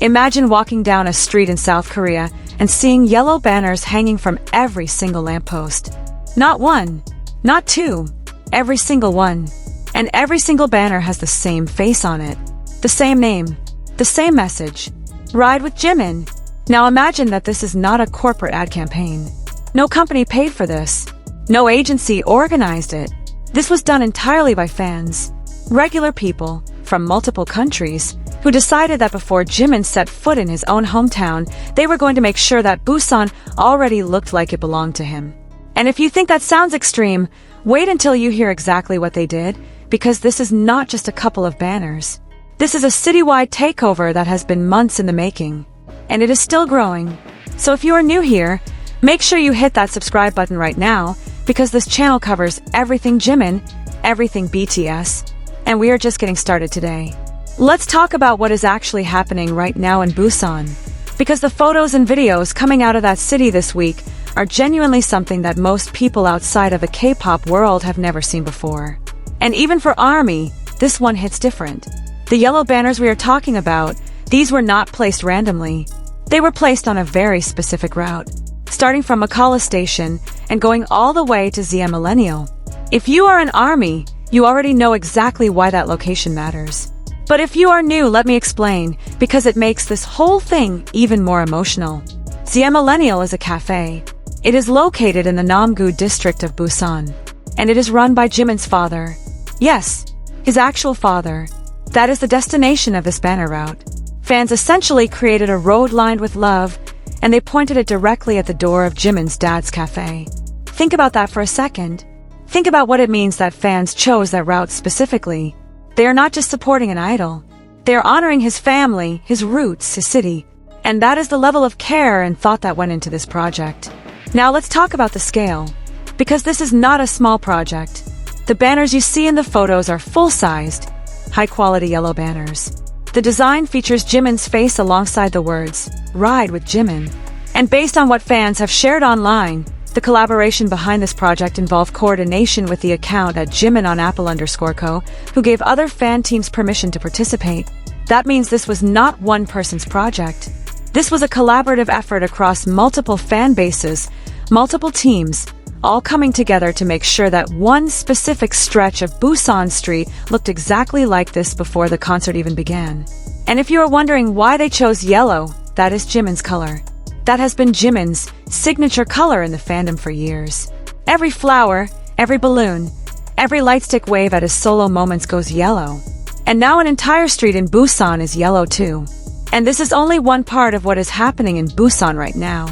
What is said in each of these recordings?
Imagine walking down a street in South Korea and seeing yellow banners hanging from every single lamppost. Not one, not two, every single one. And every single banner has the same face on it, the same name, the same message. Ride with Jimin. Now imagine that this is not a corporate ad campaign. No company paid for this. No agency organized it. This was done entirely by fans, regular people from multiple countries, who decided that before Jimin set foot in his own hometown, they were going to make sure that Busan already looked like it belonged to him. And if you think that sounds extreme, wait until you hear exactly what they did, because this is not just a couple of banners. This is a citywide takeover that has been months in the making, and it is still growing. So if you are new here, make sure you hit that subscribe button right now, because this channel covers everything Jimin, everything BTS, and we are just getting started today. Let's talk about what is actually happening right now in Busan, because the photos and videos coming out of that city this week are genuinely something that most people outside of the K-pop world have never seen before. And even for ARMY, this one hits different. The yellow banners we are talking about, these were not placed randomly. They were placed on a very specific route, starting from Makala Station and going all the way to ZM Millennial. If you are an ARMY, you already know exactly why that location matters. But if you are new, let me explain, because it makes this whole thing even more emotional. ZM Millennial is a cafe. It is located in the Namgu district of Busan, and it is run by Jimin's father. Yes, his actual father. That is the destination of this banner route. Fans essentially created a road lined with love, and they pointed it directly at the door of Jimin's dad's cafe. Think about that for a second. Think about what it means that fans chose that route specifically. They are not just supporting an idol. They are honoring his family, his roots, his city. And that is the level of care and thought that went into this project. Now let's talk about the scale, because this is not a small project. The banners you see in the photos are full-sized, high-quality yellow banners. The design features Jimin's face alongside the words, "Ride with Jimin." And based on what fans have shared online, the collaboration behind this project involved coordination with the account at Jimin on Apple_co, who gave other fan teams permission to participate. That means this was not one person's project. This was a collaborative effort across multiple fan bases, multiple teams, all coming together to make sure that one specific stretch of Busan Street looked exactly like this before the concert even began. And if you are wondering why they chose yellow, that is Jimin's color. That has been Jimin's signature color in the fandom for years. Every flower, every balloon, every lightstick wave at his solo moments goes yellow. And now an entire street in Busan is yellow too. And this is only one part of what is happening in Busan right now.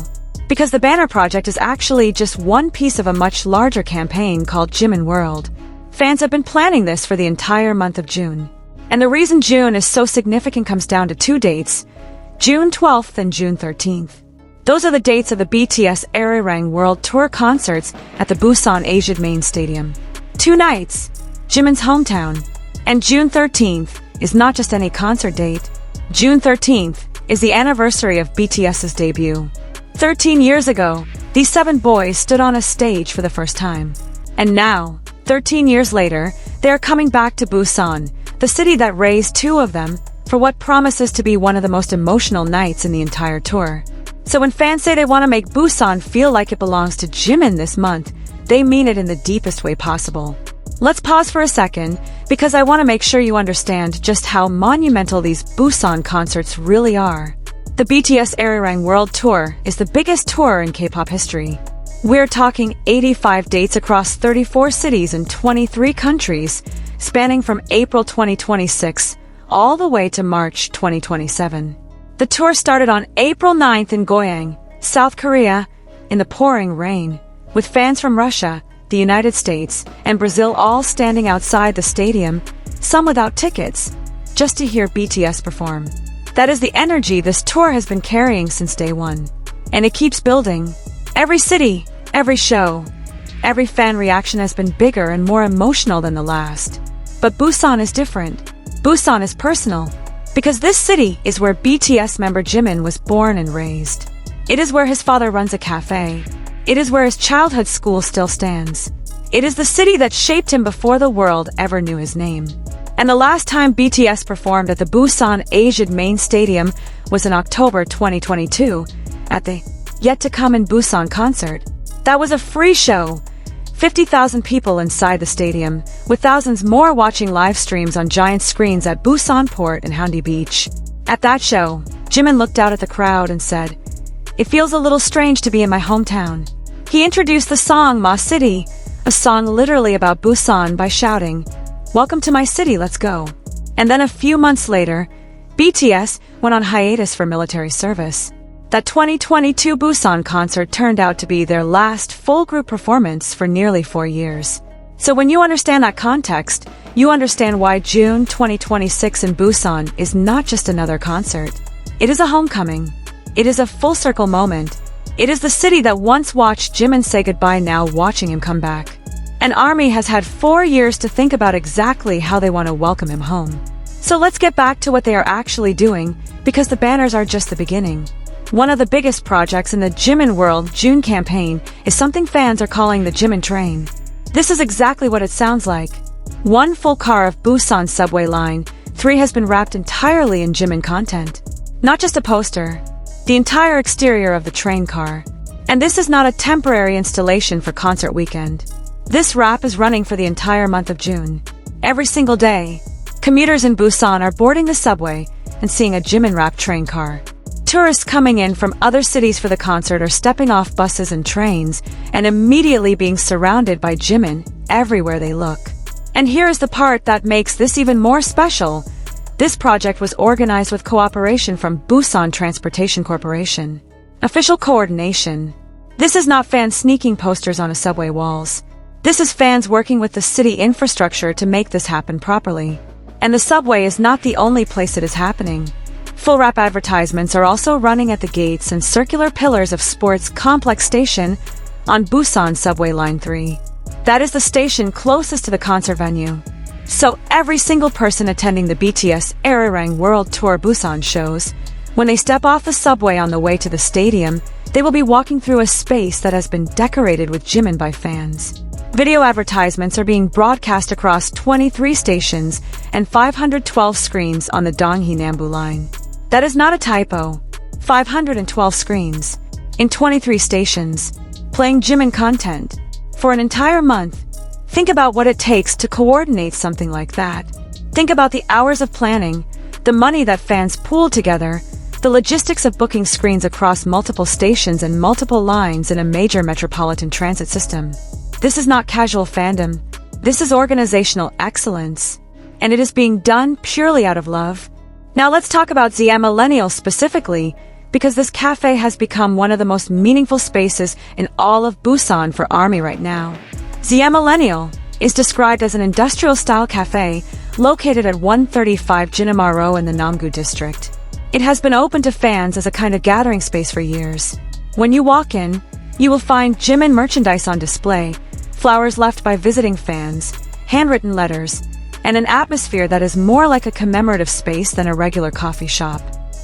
Because the banner project is actually just one piece of a much larger campaign called Jimin World. Fans have been planning this for the entire month of June. And the reason June is so significant comes down to two dates, June 12th and June 13th. Those are the dates of the BTS Arirang World Tour concerts at the Busan Asiad Main Stadium. 2 nights, Jimin's hometown. And June 13th is not just any concert date. June 13th is the anniversary of BTS's debut. 13 years ago, these 7 boys stood on a stage for the first time. And now, 13 years later, they are coming back to Busan, the city that raised 2 of them, for what promises to be one of the most emotional nights in the entire tour. So when fans say they want to make Busan feel like it belongs to Jimin this month, they mean it in the deepest way possible. Let's pause for a second, because I want to make sure you understand just how monumental these Busan concerts really are. The BTS Arirang World Tour is the biggest tour in K-pop history. We're talking 85 dates across 34 cities in 23 countries, spanning from April 2026 all the way to March 2027. The tour started on April 9th in Goyang, South Korea, in the pouring rain, with fans from Russia, the United States, and Brazil all standing outside the stadium, some without tickets, just to hear BTS perform. That is the energy this tour has been carrying since day one. And it keeps building. Every city, every show, every fan reaction has been bigger and more emotional than the last. But Busan is different. Busan is personal. Because this city is where BTS member Jimin was born and raised. It is where his father runs a cafe. It is where his childhood school still stands. It is the city that shaped him before the world ever knew his name. And the last time BTS performed at the Busan Asian Main Stadium was in October 2022 at the Yet to Come in Busan concert. That was a free show. 50,000 people inside the stadium, with thousands more watching live streams on giant screens at Busan Port and Haeundae Beach. At that show, Jimin looked out at the crowd and said, "It feels a little strange to be in my hometown." He introduced the song Ma City, a song literally about Busan, by shouting, "Welcome to my city, let's go." And then a few months later, BTS went on hiatus for military service. That 2022 Busan concert turned out to be their last full group performance for nearly 4 years. So when you understand that context, you understand why June 2026 in Busan is not just another concert. It is a homecoming. It is a full circle moment. It is the city that once watched Jimin say goodbye, now watching him come back. An ARMY has had 4 years to think about exactly how they want to welcome him home. So let's get back to what they are actually doing, because the banners are just the beginning. One of the biggest projects in the Jimin World June campaign is something fans are calling the Jimin Train. This is exactly what it sounds like. One full car of Busan subway line 3 has been wrapped entirely in Jimin content. Not just a poster, the entire exterior of the train car. And this is not a temporary installation for concert weekend. This wrap is running for the entire month of June. Every single day, commuters in Busan are boarding the subway and seeing a Jimin wrapped train car. Tourists coming in from other cities for the concert are stepping off buses and trains and immediately being surrounded by Jimin everywhere they look. And here is the part that makes this even more special. This project was organized with cooperation from Busan Transportation Corporation. Official coordination. This is not fans sneaking posters on a subway walls. This is fans working with the city infrastructure to make this happen properly. And the subway is not the only place it is happening. Full wrap advertisements are also running at the gates and circular pillars of Sports Complex Station on Busan Subway Line 3. That is the station closest to the concert venue. So every single person attending the BTS Arirang World Tour Busan shows, when they step off the subway on the way to the stadium, they will be walking through a space that has been decorated with Jimin by fans. Video advertisements are being broadcast across 23 stations and 512 screens on the Donghae-Nambu line. That is not a typo. 512 screens in 23 stations, playing Jimin content for an entire month. Think about what it takes to coordinate something like that. Think about the hours of planning, the money that fans pool together, the logistics of booking screens across multiple stations and multiple lines in a major metropolitan transit system. This is not casual fandom. This is organizational excellence. And it is being done purely out of love. Now let's talk about ZM Millennial specifically, because this cafe has become one of the most meaningful spaces in all of Busan for ARMY right now. ZM Millennial is described as an industrial-style cafe located at 135 Jinama Row in the Namgu district. It has been open to fans as a kind of gathering space for years. When you walk in, you will find Jimin merchandise on display, flowers left by visiting fans, handwritten letters, and an atmosphere that is more like a commemorative space than a regular coffee shop.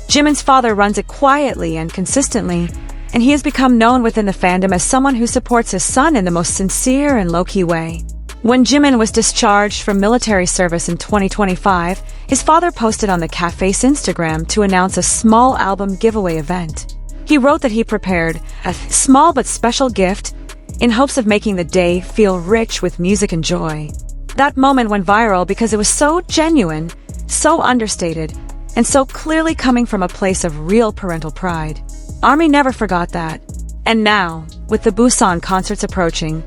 Jimin's father runs it quietly and consistently, and he has become known within the fandom as someone who supports his son in the most sincere and low-key way. When Jimin was discharged from military service in 2025, his father posted on the cafe's Instagram to announce a small album giveaway event. He wrote that he prepared a small but special gift in hopes of making the day feel rich with music and joy. That moment went viral because it was so genuine, so understated, and so clearly coming from a place of real parental pride. ARMY never forgot that. And now, with the Busan concerts approaching,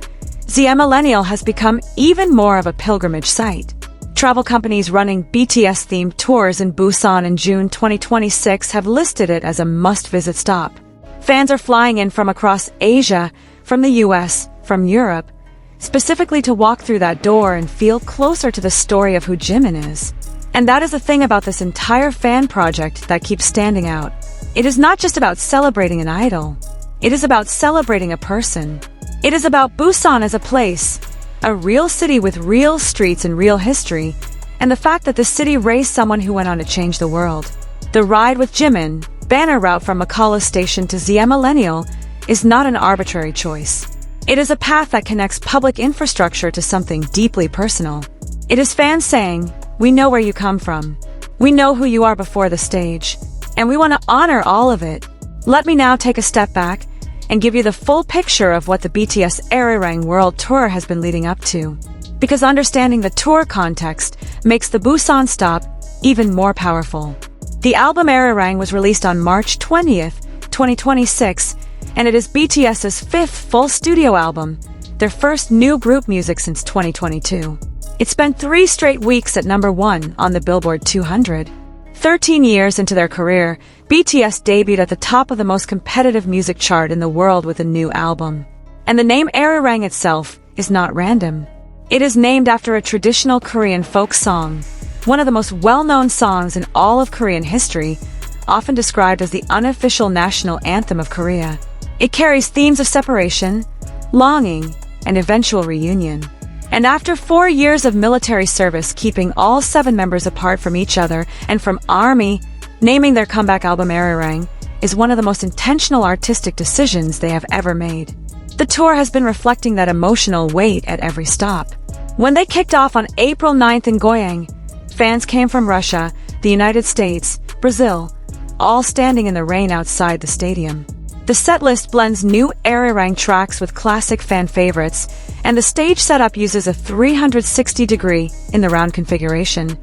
ZM Millennial has become even more of a pilgrimage site. Travel companies running BTS-themed tours in Busan in June 2026 have listed it as a must-visit stop. Fans are flying in from across Asia, from the US, from Europe, specifically to walk through that door and feel closer to the story of who Jimin is. And that is the thing about this entire fan project that keeps standing out. It is not just about celebrating an idol. It is about celebrating a person. It is about Busan as a place, a real city with real streets and real history, and the fact that the city raised someone who went on to change the world. The Ride with Jimin, banner route from Makala Station to ZM Millennial, is not an arbitrary choice. It is a path that connects public infrastructure to something deeply personal. It is fans saying, We know where you come from. We know who you are before the stage. And we want to honor all of it. Let me now take a step back and give you the full picture of what the BTS Arirang World Tour has been leading up to. Because understanding the tour context makes the Busan stop even more powerful. The album Arirang was released on March 20th, 2026, and it is BTS's fifth full studio album, their first new group music since 2022. It spent 3 straight weeks at #1 on the Billboard 200. 13 years into their career, BTS debuted at the top of the most competitive music chart in the world with a new album. And the name Arirang itself is not random. It is named after a traditional Korean folk song, one of the most well-known songs in all of Korean history, often described as the unofficial national anthem of Korea. It carries themes of separation, longing, and eventual reunion. And after 4 years of military service keeping all 7 members apart from each other and from ARMY, naming their comeback album Arirang is one of the most intentional artistic decisions they have ever made. The tour has been reflecting that emotional weight at every stop. When they kicked off on April 9th in Goyang, fans came from Russia, the United States, Brazil, all standing in the rain outside the stadium. The setlist blends new Arirang tracks with classic fan favorites, and the stage setup uses a 360-degree in the round configuration,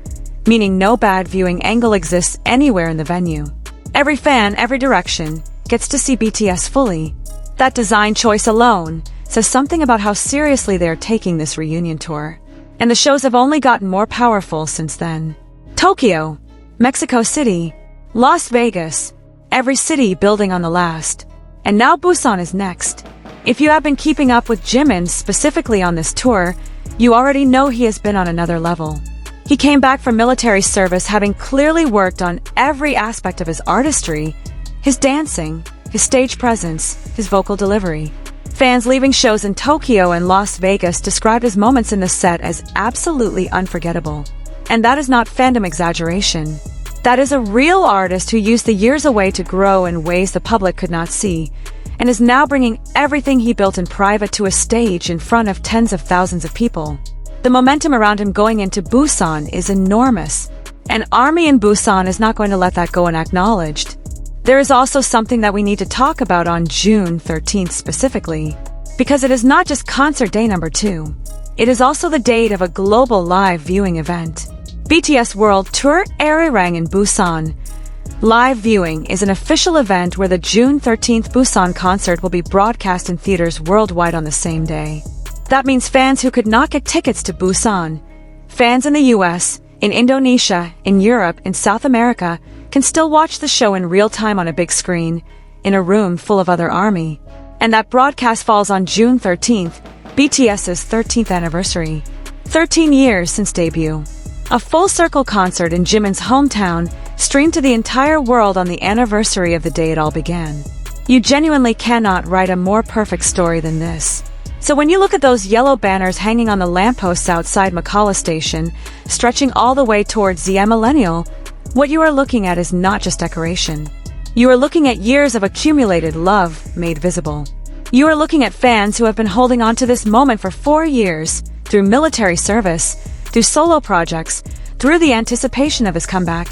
meaning no bad viewing angle exists anywhere in the venue. Every fan, every direction, gets to see BTS fully. That design choice alone says something about how seriously they are taking this reunion tour. And the shows have only gotten more powerful since then. Tokyo, Mexico City, Las Vegas, every city building on the last. And now Busan is next. If you have been keeping up with Jimin specifically on this tour, you already know he has been on another level. He came back from military service having clearly worked on every aspect of his artistry, his dancing, his stage presence, his vocal delivery. Fans leaving shows in Tokyo and Las Vegas described his moments in the set as absolutely unforgettable. And that is not fandom exaggeration. That is a real artist who used the years away to grow in ways the public could not see, and is now bringing everything he built in private to a stage in front of tens of thousands of people. The momentum around him going into Busan is enormous, and ARMY in Busan is not going to let that go unacknowledged. There is also something that we need to talk about on June 13th specifically, because it is not just concert day #2. It is also the date of a global live viewing event. BTS World Tour Arirang in Busan. Live viewing is an official event where the June 13th Busan concert will be broadcast in theaters worldwide on the same day. That means fans who could not get tickets to Busan, fans in the US, in Indonesia, in Europe, in South America, can still watch the show in real time on a big screen, in a room full of other ARMY. And that broadcast falls on June 13th, BTS's 13th anniversary. 13 years since debut. A full-circle concert in Jimin's hometown, streamed to the entire world on the anniversary of the day it all began. You genuinely cannot write a more perfect story than this. So when you look at those yellow banners hanging on the lampposts outside Makala Station, stretching all the way towards ZM Millennial, what you are looking at is not just decoration. You are looking at years of accumulated love made visible. You are looking at fans who have been holding on to this moment for 4 years, through military service, through solo projects, through the anticipation of his comeback,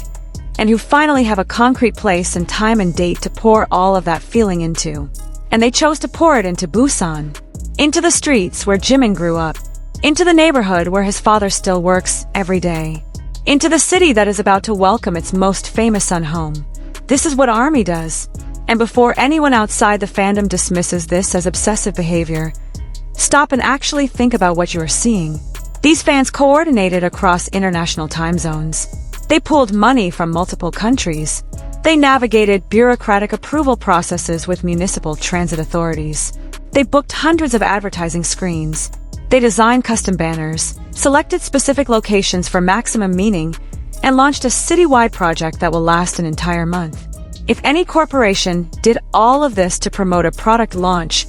and who finally have a concrete place and time and date to pour all of that feeling into. And they chose to pour it into Busan. Into the streets where Jimin grew up. Into the neighborhood where his father still works every day. Into the city that is about to welcome its most famous son home. This is what ARMY does. And before anyone outside the fandom dismisses this as obsessive behavior, stop and actually think about what you are seeing. These fans coordinated across international time zones. They pulled money from multiple countries. They navigated bureaucratic approval processes with municipal transit authorities. They booked hundreds of advertising screens. They designed custom banners, selected specific locations for maximum meaning, and launched a citywide project that will last an entire month. If any corporation did all of this to promote a product launch,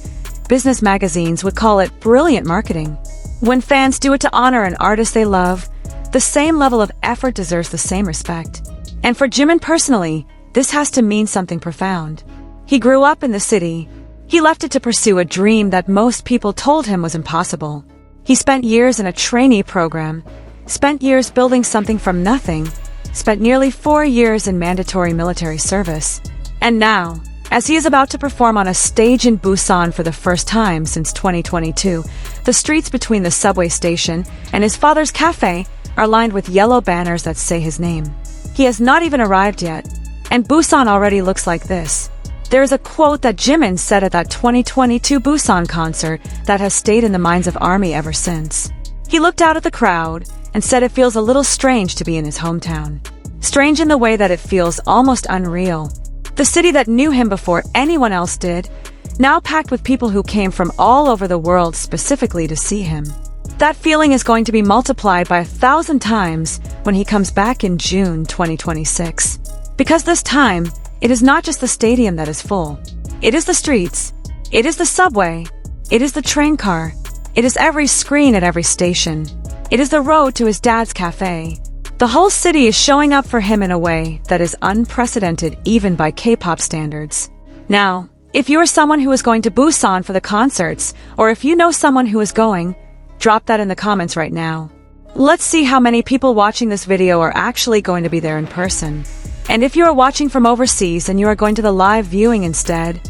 business magazines would call it brilliant marketing. When fans do it to honor an artist they love, the same level of effort deserves the same respect. And for Jimin personally, this has to mean something profound. He grew up in the city. He left it to pursue a dream that most people told him was impossible. He spent years in a trainee program, spent years building something from nothing, spent nearly 4 years in mandatory military service. And now, as he is about to perform on a stage in Busan for the first time since 2022, the streets between the subway station and his father's cafe are lined with yellow banners that say his name. He has not even arrived yet, and Busan already looks like this. There is a quote that Jimin said at that 2022 Busan concert that has stayed in the minds of ARMY ever since. He looked out at the crowd and said it feels a little strange to be in his hometown. Strange in the way that it feels almost unreal. The city that knew him before anyone else did, now packed with people who came from all over the world specifically to see him. That feeling is going to be multiplied by 1,000 times when he comes back in June 2026. Because this time, it is not just the stadium that is full. It is the streets. It is the subway. It is the train car. It is every screen at every station. It is the road to his dad's cafe. The whole city is showing up for him in a way that is unprecedented even by K-pop standards. Now, if you are someone who is going to Busan for the concerts, or if you know someone who is going, drop that in the comments right now. Let's see how many people watching this video are actually going to be there in person. And if you are watching from overseas and you are going to the live viewing instead,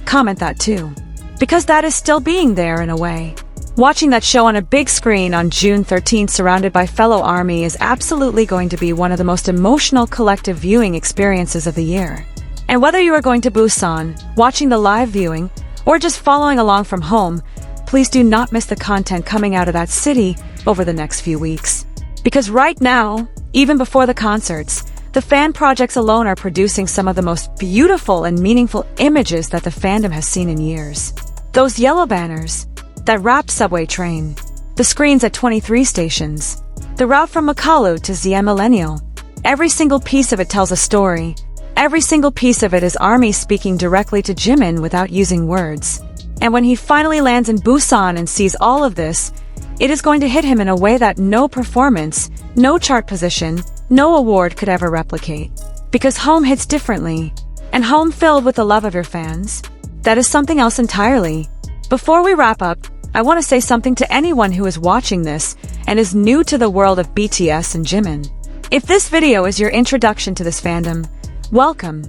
comment that too. Because that is still being there in a way. Watching that show on a big screen on June 13th surrounded by fellow ARMY is absolutely going to be one of the most emotional collective viewing experiences of the year. And whether you are going to Busan, watching the live viewing, or just following along from home, please do not miss the content coming out of that city over the next few weeks. Because right now, even before the concerts, the fan projects alone are producing some of the most beautiful and meaningful images that the fandom has seen in years. Those yellow banners, that wrapped subway train, the screens at 23 stations, the route from Makalu to ZM Millennial. Every single piece of it tells a story. Every single piece of it is ARMY speaking directly to Jimin without using words. And when he finally lands in Busan and sees all of this, it is going to hit him in a way that no performance, no chart position, no award could ever replicate. Because home hits differently. And home filled with the love of your fans, that is something else entirely. Before we wrap up, I want to say something to anyone who is watching this and is new to the world of BTS and Jimin. If this video is your introduction to this fandom, welcome.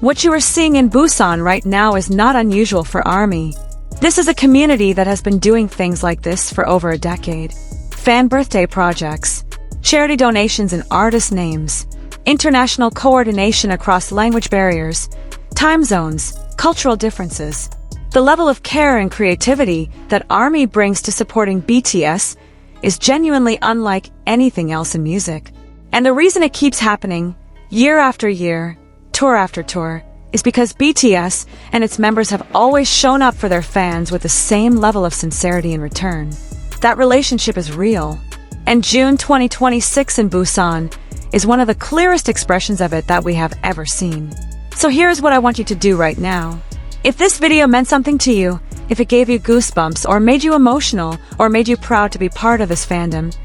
What you are seeing in Busan right now is not unusual for ARMY. This is a community that has been doing things like this for over a decade. Fan birthday projects, charity donations and artist names, international coordination across language barriers, time zones, cultural differences. The level of care and creativity that ARMY brings to supporting BTS is genuinely unlike anything else in music. And the reason it keeps happening, year after year, tour after tour, is because BTS and its members have always shown up for their fans with the same level of sincerity in return. That relationship is real. And June 2026 in Busan is one of the clearest expressions of it that we have ever seen. So here's what I want you to do right now. If this video meant something to you, if it gave you goosebumps or made you emotional or made you proud to be part of this fandom,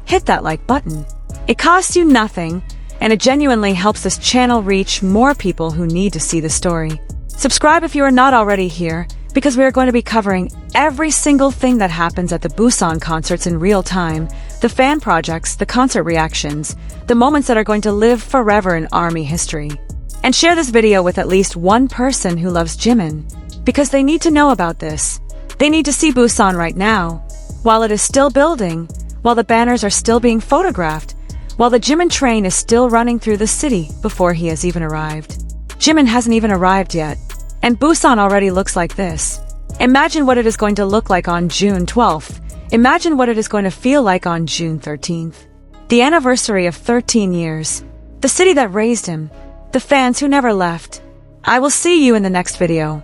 hit that like button. It costs you nothing, and it genuinely helps this channel reach more people who need to see the story. Subscribe if you are not already here, because we are going to be covering every single thing that happens at the Busan concerts in real time, the fan projects, the concert reactions, the moments that are going to live forever in ARMY history. And share this video with at least one person who loves Jimin, because they need to know about this. They need to see Busan right now, while it is still building, while the banners are still being photographed, while the Jimin train is still running through the city before he has even arrived. Jimin hasn't even arrived yet, and Busan already looks like this. Imagine what it is going to look like on June 12th. Imagine what it is going to feel like on June 13th. The anniversary of 13 years. The city that raised him. The fans who never left. I will see you in the next video.